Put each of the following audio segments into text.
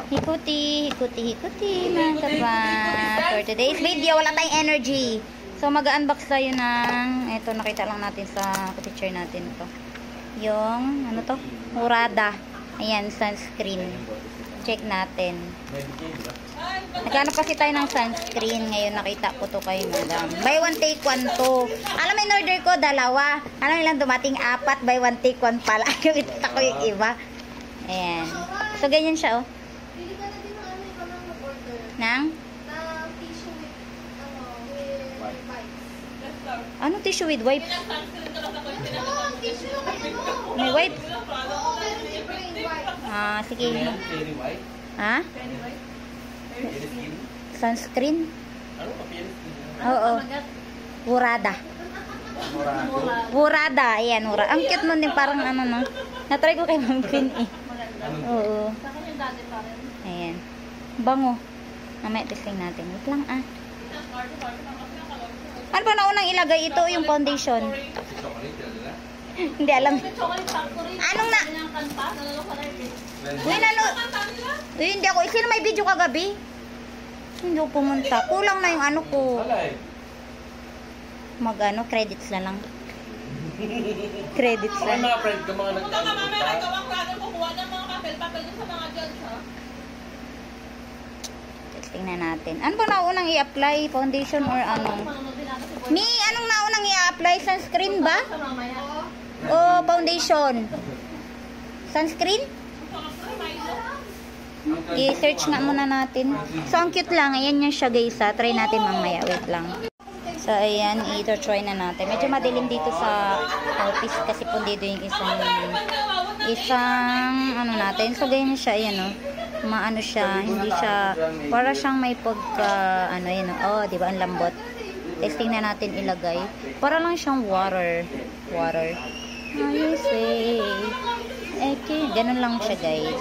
Hikuti mga kapat. For today's video, wala tayong energy. So, mag-unbox tayo ng, ito, nakita lang natin sa picture natin ito. Yung, ano to? Murada. Ayan, sunscreen. Check natin. Naghanap kasi tayo ng sunscreen. Ngayon, nakita ko to kay madam. Buy one, take one to. Alam mo, in-order ko, dalawa. Alam ilang dumating, 4. Buy one, take one pala. Yung itak ko yung iba. Ayan. So, ganyan siya, oh. Nang? Tissue with wipes. Anong tissue with wipes? Tissue yung May wipes? Ah, sige. Ha? Sunscreen? Oo. Murada. Murada. Ayan, murada. Ang cute nun din, parang ano, no? Natry ko kay Ma'am Queen, eh. Oo. Ayan. Bango. Mamaya testing natin. Wait lang, ah. Ano ba naunang ilagay ito? Yung foundation. Hindi alam. Anong na? Uy, Uy, hindi ako. Sino may video kagabi? Hindi ako pumunta. Kulang na yung ano ko. Mag-ano, credits na lang. Credits lang. Mga friend ko, mga nagtanong. Tingnan natin. Ano ba naunang i-apply? Foundation or ano? Mi, anong naunang i-apply? Sunscreen ba? O foundation? Sunscreen? I-search nga muna natin. So, ang cute lang. Ayan yan siya, guys. Try natin mamaya. Wait lang. So, ayan. I-try na natin. Medyo madilim dito sa office kasi pundido yung isang ano natin. So, ganyan siya. Ayan, o. Maano siya, hindi siya, para siyang may pagka, ano yun, oh, di ba, ang lambot. Testing na natin ilagay. Para lang siyang water. Ayos ganun lang siya, guys.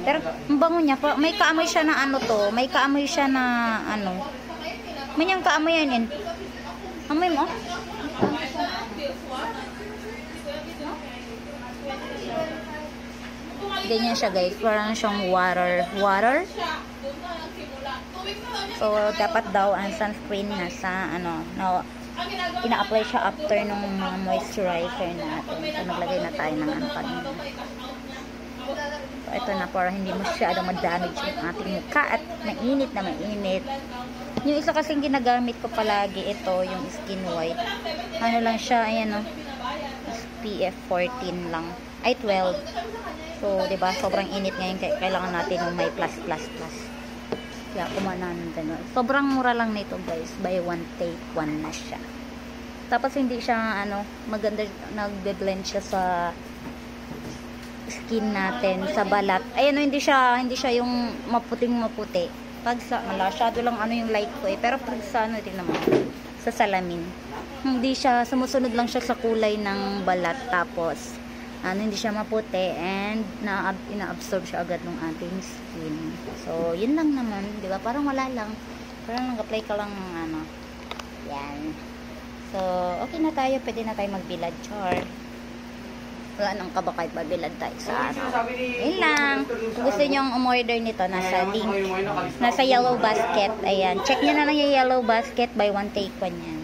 Pero, ang bango niya, may kaamoy siya na ano to, may kaamoy siya na, ano, may niyang kaamoy yan, amoy mo? Ganyan siya, guys. Parang siyang water. So, dapat daw ang sunscreen nasa, ano, ina-apply siya after nung mga moisturizer natin. So, naglagay na tayo ng ano kanina. So, ito na, para hindi masyadong ma-damage yung ating mukha at mainit na mainit. Yung isa kasing ginagamit ko palagi, ito, yung skin white. Ano lang siya, ayan, o. SPF 14 lang. Ay, 12. So, diba, sobrang init ngayon, kailangan natin yung may plus. Kaya, kumanan gano'n. Sobrang mura lang nito, guys. Buy one, take one na siya. Tapos, hindi siya, ano, maganda, nagbe-blend siya sa skin natin, sa balat. Ayan, hindi siya yung maputing-maputi. Pag sa, masyado lang, ano yung light ko, eh. Pero, pag sa, ano, tingnan mo, sa salamin. Hindi siya, sumusunod lang siya sa kulay ng balat. Tapos, hindi siya maputi and ina-absorb siya agad ng ating skin. So, yun lang naman, di ba? Parang wala lang. Parang nag-apply ka lang ng ano. Yan. So, okay na tayo. Pwede na tayo magbilad, char. Wala nang kaba kahit mabilad tayo sa ano. Yun lang. Kung gusto nyong umorder nito, nasa link. Nasa yellow basket. Ayan. Check nyo na lang yung yellow basket. Buy one, take one yan.